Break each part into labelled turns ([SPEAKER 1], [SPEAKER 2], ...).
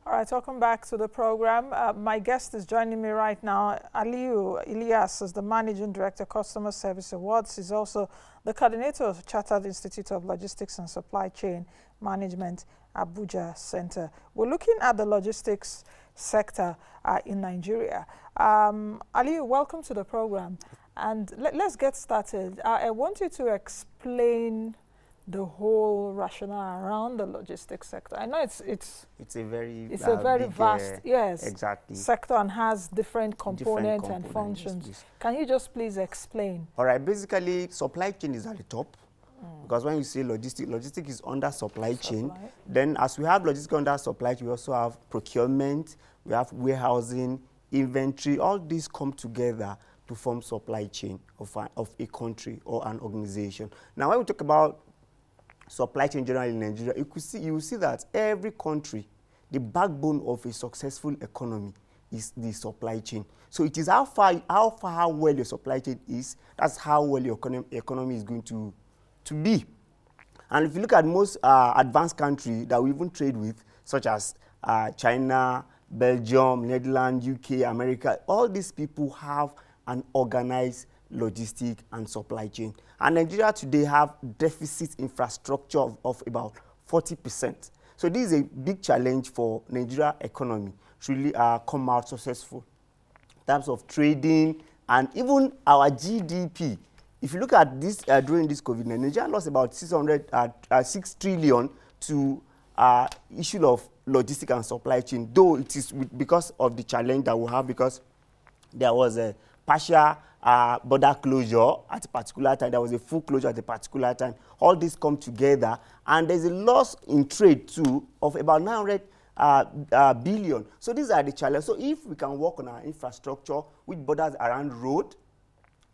[SPEAKER 1] All right, welcome back to the program. My guest is joining me right now. Aliyu Ilias is the Managing Director, Customer Service Awards. He's also the coordinator of Chartered Institute of Logistics and Supply Chain Management, Abuja Centre. We're looking at the logistics sector in Nigeria. Aliyu, welcome to the program. And let's get started. I want you to explain the whole rationale around the logistics sector. I know it's
[SPEAKER 2] a very
[SPEAKER 1] big, vast
[SPEAKER 2] exactly
[SPEAKER 1] sector and has different components and functions.
[SPEAKER 2] Yes,
[SPEAKER 1] can you just please explain?
[SPEAKER 2] All right, basically supply chain is at the top because when you say logistics is under supply chain. Then as we have logistics under supply chain, we also have procurement, we have warehousing, inventory. All these come together to form supply chain of a country or an organization. Now when we talk about supply chain generally in Nigeria, you will see that every country, the backbone of a successful economy is the supply chain. So it is how well your supply chain is, that's how well your economy is going to be. And if you look at most advanced countries that we even trade with, such as China, Belgium, Netherlands, UK, America, all these people have an organized logistic and supply chain. And Nigeria today have deficit infrastructure of about 40%. So this is a big challenge for Nigeria economy to really come out successful in terms of trading and even our GDP. If you look at this during this COVID-19, Nigeria lost about 6 trillion to issue of logistic and supply chain, though it is because of the challenge that we have, because there was a partial border closure at a particular time. There was a full closure at a particular time. All this come together, and there's a loss in trade too of about 900 billion. So these are the challenges. So if we can work on our infrastructure, which borders around road,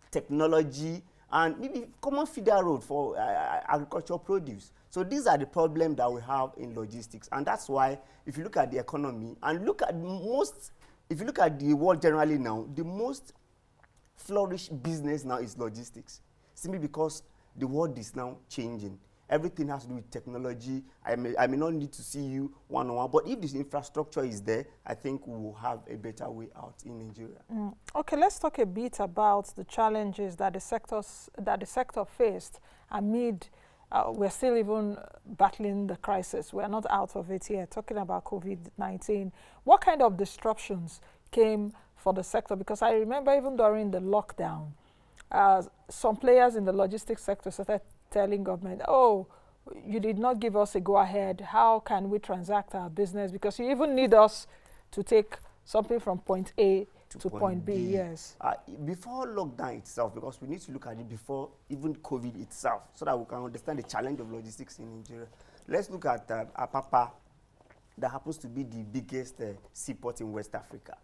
[SPEAKER 2] technology, and maybe common feeder road for agricultural produce. So these are the problems that we have in logistics, and that's why if you look at the economy and if you look at the world generally now, the most flourished business now is logistics, simply because the world is now changing. Everything has to do with technology. I may not need to see you one-on-one, but if this infrastructure is there, I think we will have a better way out in Nigeria.
[SPEAKER 1] Okay, let's talk a bit about the challenges that the sector faced amid. We're still even battling the crisis. We're not out of it yet. Talking about COVID-19, what kind of disruptions came for the sector? Because I remember even during the lockdown, some players in the logistics sector started telling government, oh, you did not give us a go-ahead. How can we transact our business? Because you even need us to take something from point A to point B. Yes.
[SPEAKER 2] Before lockdown itself, because we need to look at it before even COVID itself, so that we can understand the challenge of logistics in Nigeria. Let's look at Apapa, that happens to be the biggest seaport in West Africa.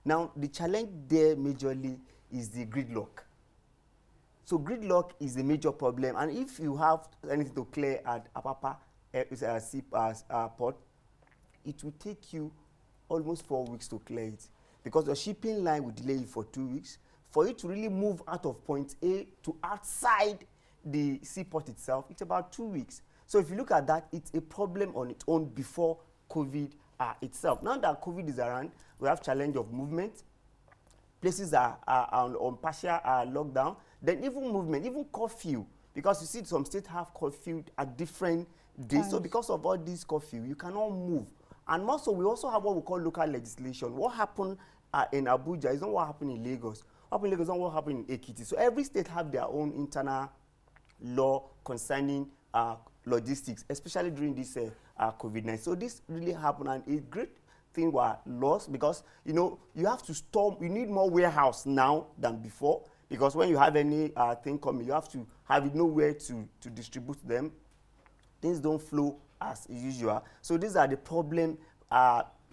[SPEAKER 2] Now, the challenge there majorly is the gridlock. So gridlock is a major problem, and if you have anything to clear at Apapa port, it will take you almost 4 weeks to clear it, because the shipping line will delay you for 2 weeks. For you to really move out of point A to outside the seaport itself, it's about 2 weeks. So if you look at that, it's a problem on its own before COVID itself. Now that COVID is around, we have challenge of movement. Places are on partial lockdown. Then even movement, even curfew, because you see some states have curfew at different days. So because of all this curfew, you cannot move. And also, we also have what we call local legislation. What happened in Abuja is not what happened in Lagos. What happened in Lagos is not what happened in Ekiti. So every state have their own internal law concerning logistics, especially during this COVID-19. So this really happened, and a great thing were lost, because you have to store. You need more warehouse now than before, because when you have any thing coming, you have to have nowhere to distribute them. Things don't flow as usual. So these are the problems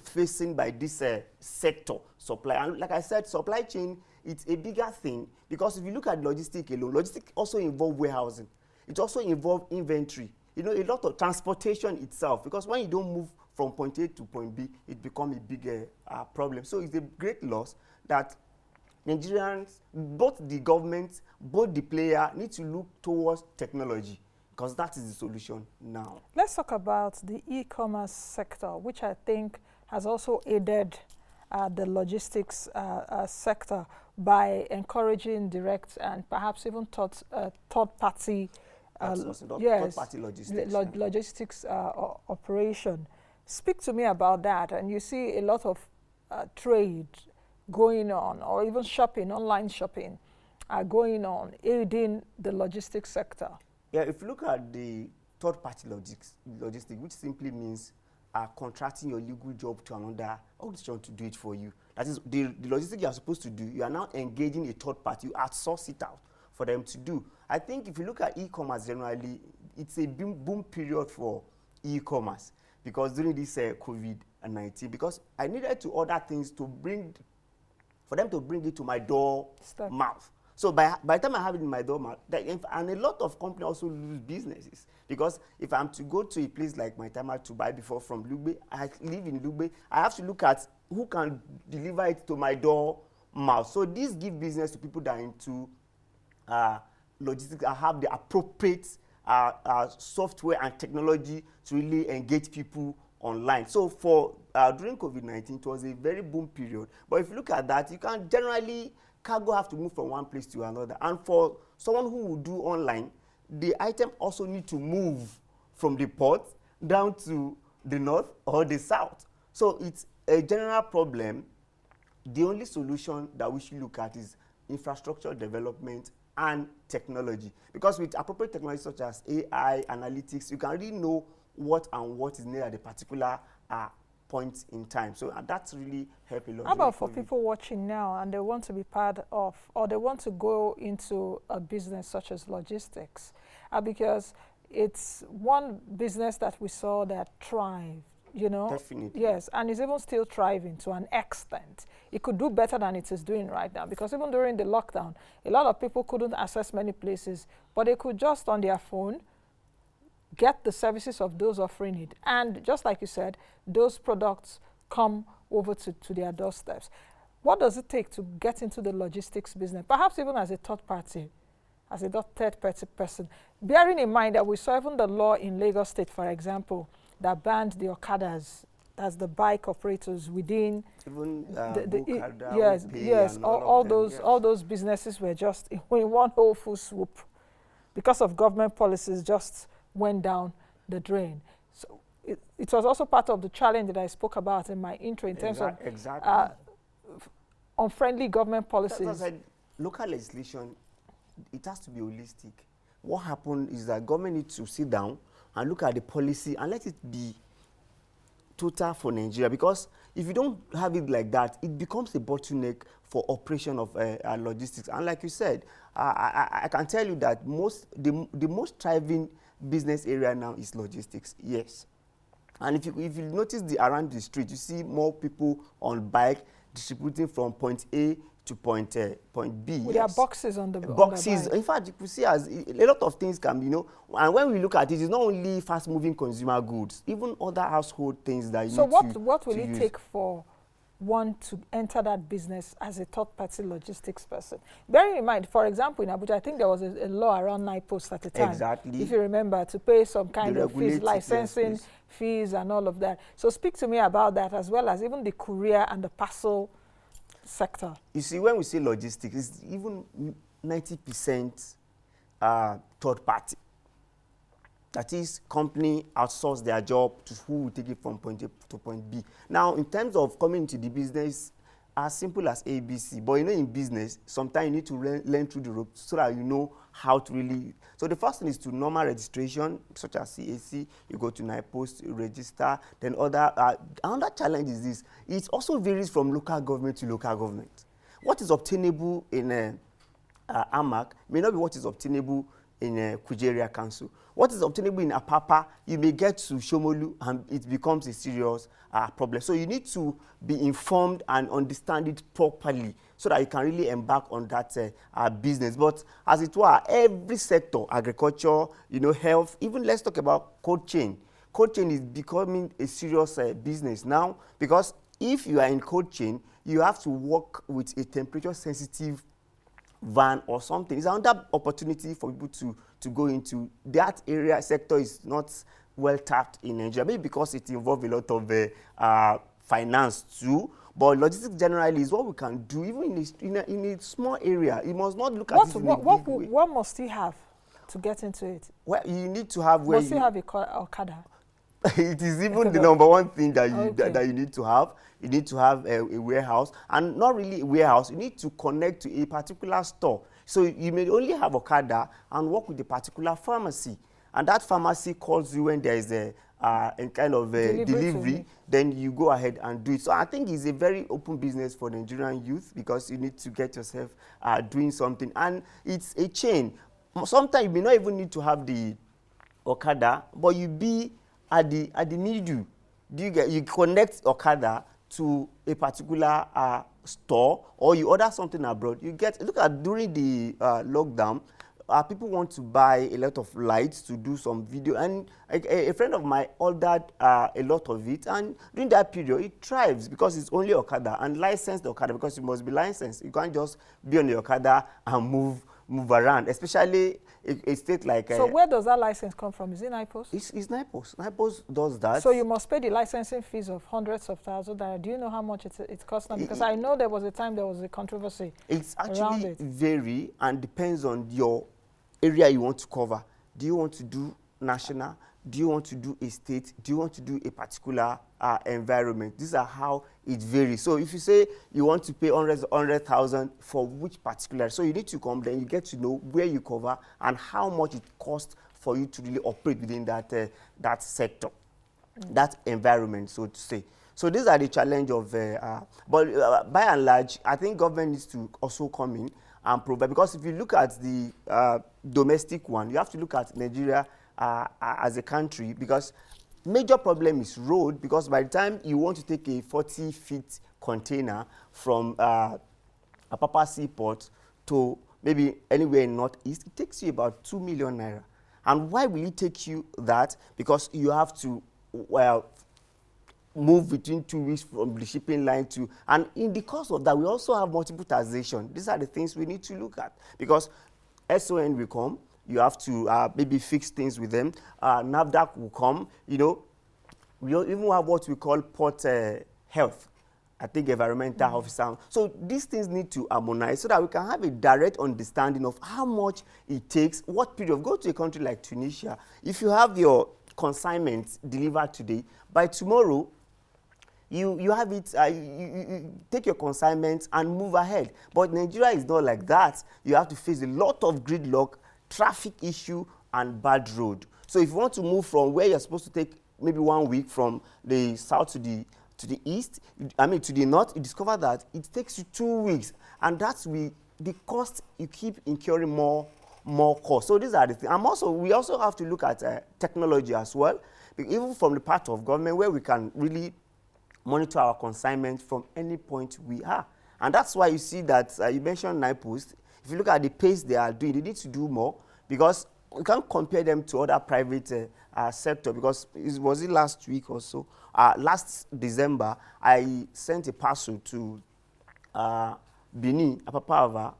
[SPEAKER 2] facing by this sector, supply. And like I said, supply chain, it's a bigger thing, because if you look at logistics alone, logistics also involve warehousing. It also involves inventory. A lot of transportation itself, because when you don't move from point A to point B, it becomes a bigger problem. So it's a great loss that Nigerians, both the government, both the player, need to look towards technology. because that is the solution now.
[SPEAKER 1] Let's talk about the e-commerce sector, which I think has also aided the logistics sector by encouraging direct and perhaps even third-party
[SPEAKER 2] third-party logistics,
[SPEAKER 1] logistics operation. Speak to me about that. And you see a lot of trade going on, or even shopping, online shopping, going on, aiding the logistics sector.
[SPEAKER 2] Yeah, if you look at the third-party logistics, which simply means contracting your legal job to another organization to do it for you. That is the logistics you are supposed to do. You are now engaging a third party. You outsource it out for them to do. I think if you look at e-commerce generally, it's a boom period for e-commerce, because during this COVID-19, because I needed to order things for them to bring it to my door mouth. So by the time I have it in my door mouth, and a lot of companies also lose businesses, because if I'm to go to a place like my timer to buy before from Lugbe, I live in Lugbe, I have to look at who can deliver it to my door mouth. So this gives business to people that are into logistics and have the appropriate software and technology to really engage people online. So for during COVID-19, it was a very boom period. But if you look at that, you can generally, cargo have to move from one place to another. And for someone who will do online, the item also need to move from the port down to the north or the south. So it's a general problem. The only solution that we should look at is infrastructure development and technology. Because with appropriate technology such as AI, analytics, you can really know what is needed at a particular point in time. So that's really helped a lot.
[SPEAKER 1] How about for people watching now and they want to be part of, or they want to go into a business such as logistics? Because it's one business that we saw that thrived, you know?
[SPEAKER 2] Definitely.
[SPEAKER 1] Yes, and it's even still thriving to an extent. It could do better than it is doing right now, because even during the lockdown, a lot of people couldn't access many places, but they could just on their phone get the services of those offering it. And just like you said, those products come over to their doorsteps. What does it take to get into the logistics business, perhaps even as a third party, as a third-party person? Bearing in mind that we saw even the law in Lagos State, for example, that banned the Okadas, as the bike operators within
[SPEAKER 2] even
[SPEAKER 1] all those businesses were just in one whole full swoop because of government policies, just went down the drain. So it was also part of the challenge that I spoke about in my intro in terms of unfriendly government policies.
[SPEAKER 2] Local legislation, it has to be holistic. What happened is that government needs to sit down and look at the policy and let it be total for Nigeria, because if you don't have it like that, it becomes a bottleneck for operation of logistics. And like you said, I can tell you that the most thriving business area now is logistics. Yes. And if you notice around the street, you see more people on bike distributing from point A to point B.
[SPEAKER 1] With their boxes on the
[SPEAKER 2] boxes.
[SPEAKER 1] On the
[SPEAKER 2] in fact, you could see as a lot of things can be, and when we look at it, it's not only fast-moving consumer goods, even other household things that you need to use. So
[SPEAKER 1] what will it take for one to enter that business as a third-party logistics person? Bearing in mind, for example, in Abuja, I think there was a law around 9 posts at the time.
[SPEAKER 2] Exactly.
[SPEAKER 1] If you remember, to pay some kind of fees, licensing fees and all of that. So speak to me about that, as well as even the courier and the parcel sector.
[SPEAKER 2] You see, when we say logistics, it's even 90% third party. That is, company outsource their job to who will take it from point A to point B. Now, in terms of coming into the business, as simple as ABC, but in business, sometimes you need to learn through the ropes so that you know how to really. So the first thing is to normal registration, such as CAC. You go to NIPOST, you register. Then another challenge is this: it also varies from local government to local government. What is obtainable in AMAC may not be what is obtainable in Kujeria Council. What is obtainable in Apapa, you may get to Shomolu and it becomes a serious problem. So you need to be informed and understand it properly so that you can really embark on that business. But as it were, every sector, agriculture, health, even let's talk about cold chain. Cold chain is becoming a serious business now, because if you are in cold chain, you have to work with a temperature sensitive van or something. It's another opportunity for people to go into. That area sector is not well tapped in Nigeria, maybe because it involves a lot of finance too. But logistics generally is what we can do, even in a small area. You must not look at it in a big way.
[SPEAKER 1] What must you have to get into it?
[SPEAKER 2] Well, you need to have where
[SPEAKER 1] must you have a Okada?
[SPEAKER 2] It is even the number one thing that you need to have. You need to have a warehouse, and not really a warehouse. You need to connect to a particular store. So you may only have Okada and work with a particular pharmacy, and that pharmacy calls you when there is a kind of delivery, then you go ahead and do it. So I think it's a very open business for Nigerian youth, because you need to get yourself doing something, and it's a chain. Sometimes you may not even need to have the Okada, but you be at the middle. You connect Okada to a particular store, or you order something abroad. Look at during the lockdown. People want to buy a lot of lights to do some video, and a friend of mine ordered a lot of it, and during that period it thrives because it's only Okada, and licensed Okada, because you must be licensed. You can't just be on the Okada and move around, especially a state like...
[SPEAKER 1] So where does that license come from? Is it NIPOS?
[SPEAKER 2] It's NIPOS. NIPOS does that.
[SPEAKER 1] So you must pay the licensing fees of hundreds of thousands. Do you know how much it costs now? Because I know there was a time there was a controversy.
[SPEAKER 2] It's actually vary and depends on your area you want to cover. Do you want to do national? Do you want to do a state? Do you want to do a particular environment? These are how it varies. So if you say you want to pay 100,000 for which particular, so you need to come, then you get to know where you cover and how much it costs for you to really operate within that sector, that environment, so to say. So these are the challenge of, but by and large, I think government needs to also come in and provide, because if you look at the domestic one, you have to look at Nigeria as a country, because major problem is road, because by the time you want to take a 40-feet container from Apapa Seaport to maybe anywhere in Northeast, it takes you about 2 million naira. And why will it take you that? Because you have to, move between 2 weeks from the shipping line to, and in the course of that, we also have multiple taxation. These are the things we need to look at, because SON will come, you have to maybe fix things with them. NAFDAC will come, you know. We even have what we call port health, I think environmental officer. So these things need to harmonize so that we can have a direct understanding of how much it takes, what period. Go to a country like Tunisia. If you have your consignment delivered today, by tomorrow, you have it, you take your consignment and move ahead. But Nigeria is not like that. You have to face a lot of gridlock, traffic issue, and bad road. So if you want to move from where you're supposed to take maybe 1 week from the south to the east, to the north, you discover that it takes you 2 weeks. And that's the cost, you keep incurring more cost. So these are the things. And we also have to look at technology as well, even from the part of government, where we can really monitor our consignment from any point we are. And that's why you see that you mentioned NIPOS. If you look at the pace they are doing, they need to do more, because we can't compare them to other private sector, because it was last week or so. Last December, I sent a parcel to Benin, Apapa,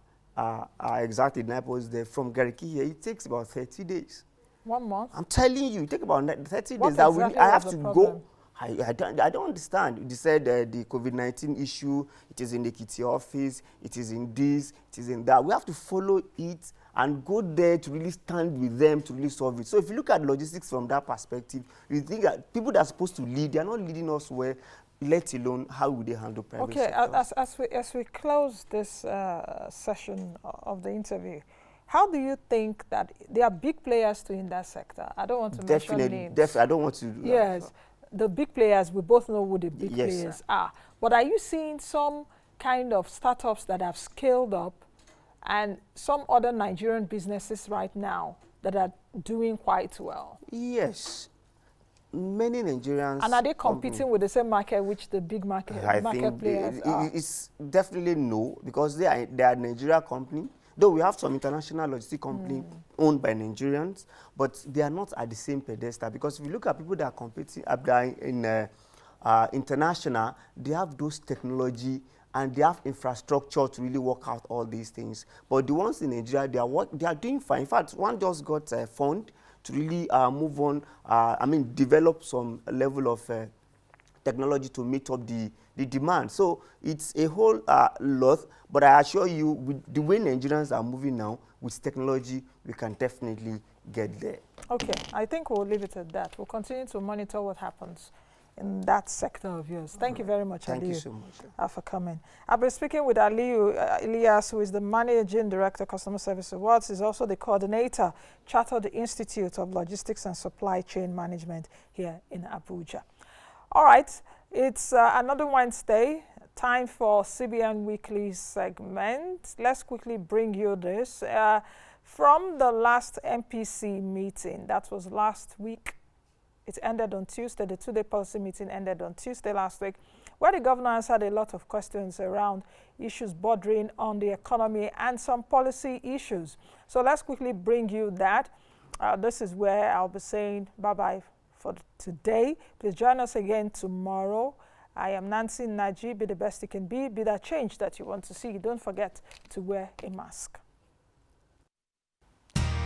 [SPEAKER 2] exactly, NIPOS there, from Gariki here. It takes about 30 days.
[SPEAKER 1] 1 month?
[SPEAKER 2] I'm telling you, it takes about 30
[SPEAKER 1] what
[SPEAKER 2] days.
[SPEAKER 1] Exactly
[SPEAKER 2] I have to
[SPEAKER 1] problem?
[SPEAKER 2] go. I don't understand. They said the COVID-19 issue, it is in the Kitty office, it is in this, it is in that. We have to follow it and go there to really stand with them to really solve it. So if you look at logistics from that perspective, you think that people that are supposed to lead, they are not leading us well, let alone how would they handle private sector.
[SPEAKER 1] As we close this session of the interview, how do you think that there are big players too in that sector? I don't want to mention names.
[SPEAKER 2] Definitely, I don't want to.
[SPEAKER 1] Yes. The big players, we both know who the big players are. But are you seeing some kind of startups that have scaled up and some other Nigerian businesses right now that are doing quite well?
[SPEAKER 2] Yes. Many Nigerians.
[SPEAKER 1] And are they competing with the same market which the big market players are?
[SPEAKER 2] It's definitely no, because they are Nigeria company. Though we have some international logistic company owned by Nigerians, but they are not at the same pedestal. Because if you look at people that are competing in international, they have those technology and they have infrastructure to really work out all these things. But the ones in Nigeria, they are doing fine. In fact, one just got a fund to really move on, develop some level of technology to meet up the demand. So it's a whole lot, but I assure you, with the way Nigerians are moving now, with technology, we can definitely get there.
[SPEAKER 1] Okay, I think we'll leave it at that. We'll continue to monitor what happens in that sector of yours. Thank you very much,
[SPEAKER 2] Thank
[SPEAKER 1] Aliyu,
[SPEAKER 2] you so much.
[SPEAKER 1] For coming. I've been speaking with Aliyu Ilias, who is the Managing Director, Customer Service Awards. He's also the Coordinator, Chartered Institute of Logistics and Supply Chain Management here in Abuja. All right, it's another Wednesday, time for CBN Weekly segment. Let's quickly bring you this. From the last MPC meeting, that was last week, it ended on Tuesday. The two-day policy meeting ended on Tuesday last week, where the governor answered a lot of questions around issues bordering on the economy and some policy issues. So let's quickly bring you that. This is where I'll be saying bye-bye for today. Please join us again tomorrow. I am Nancy Naji. Be the best you can be that change that you want to see. Don't forget to wear a mask.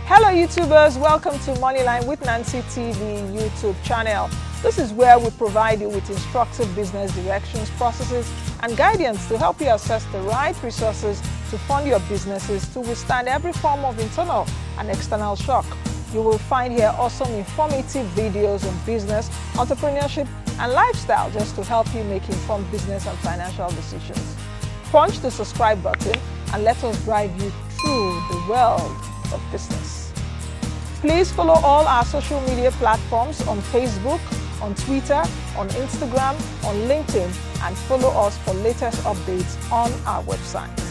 [SPEAKER 1] Hello YouTubers, welcome to Moneyline with Nancy TV YouTube channel. This is where we provide you with instructive business directions, processes and guidance to help you assess the right resources to fund your businesses to withstand every form of internal and external shock. You will find here awesome informative videos on business, entrepreneurship and lifestyle just to help you make informed business and financial decisions. Punch the subscribe button and let us drive you through the world of business. Please follow all our social media platforms on Facebook, on Twitter, on Instagram, on LinkedIn, and follow us for latest updates on our website.